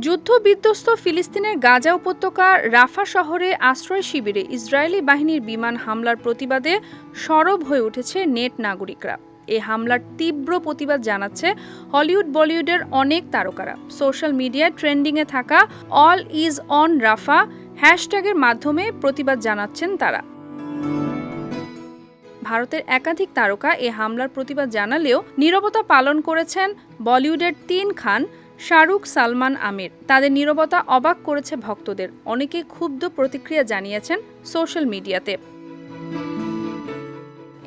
যুদ্ধবিধ্বস্ত ফিলিস্তিনের গাজা উপত্যকার রাফা শহরে আশ্রয় শিবিরে ইসরায়েলি বাহিনীর বিমান হামলার প্রতিবাদে সরব হয়ে উঠেছে নেট নাগরিকরা। এই হামলার তীব্র প্রতিবাদ জানাচ্ছে হলিউড বলিউডের অনেক তারকারা। সোশ্যাল মিডিয়ায় ট্রেন্ডিংয়ে থাকা অল ইজ অন রাফা হ্যাশট্যাগের মাধ্যমে প্রতিবাদ জানাচ্ছেন তারা। ভারতের একাধিক তারকা এ হামলার প্রতিবাদ জানালেও নীরবতা পালন করেছেন বলিউডের ৩ খান শাহরুখ, সালমান, আমির। তাদের নীরবতা অবাক করেছে ভক্তদের। অনেকেই ক্ষুব্ধ প্রতিক্রিয়া জানিয়েছেন সোশ্যাল মিডিয়াতে।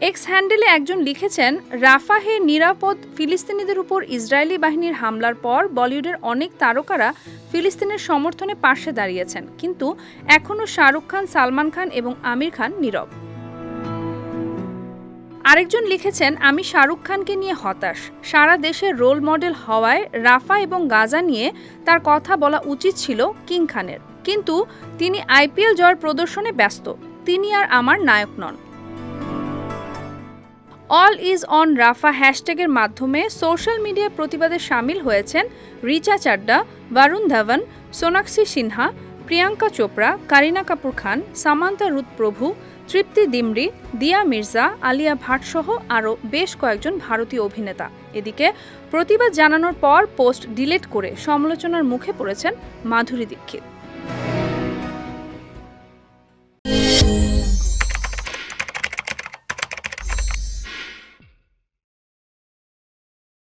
এক্স হ্যান্ডেলে একজন লিখেছেন, রাফাহে নিরাপদ ফিলিস্তিনিদের উপর ইসরায়েলি বাহিনীর হামলার পর বলিউডের অনেক তারকারা ফিলিস্তিনের সমর্থনে পাশে দাঁড়িয়েছেন, কিন্তু এখনও শাহরুখ খান, সালমান খান এবং আমির খান নীরব। আরেকজন লিখেছেন, আমি শাহরুখ খানকে নিয়ে হতাশ। সারা দেশের রোল মডেল হওয়ায় রাফা এবং গাজা নিয়ে তার কথা বলা উচিত ছিল কিং খানের, কিন্তু তিনি আইপিএল জয়ের প্রদর্শনে ব্যস্ত। তিনি আর আমার নায়ক নন। অল ইজ অন রাফা হ্যাশট্যাগের মাধ্যমে সোশ্যাল মিডিয়ায় প্রতিবাদে সামিল হয়েছেন রিচা চাড্ডা, বরুণ ধবন, সোনাক্ষী সিনহা, প্রিয়াঙ্কা চোপড়া, কারিনা কাপুর খান, সামান্তা রুথ প্রভু, তৃপ্তি ডিমরি, দিয়া মির্জা, আলিয়া ভাট সহ আরও বেশ কয়েকজন ভারতীয় অভিনেতা। এদিকে প্রতিবাদ জানানোর পর পোস্ট ডিলিট করে সমালোচনার মুখে পড়েছেন মাধুরী দীক্ষিত।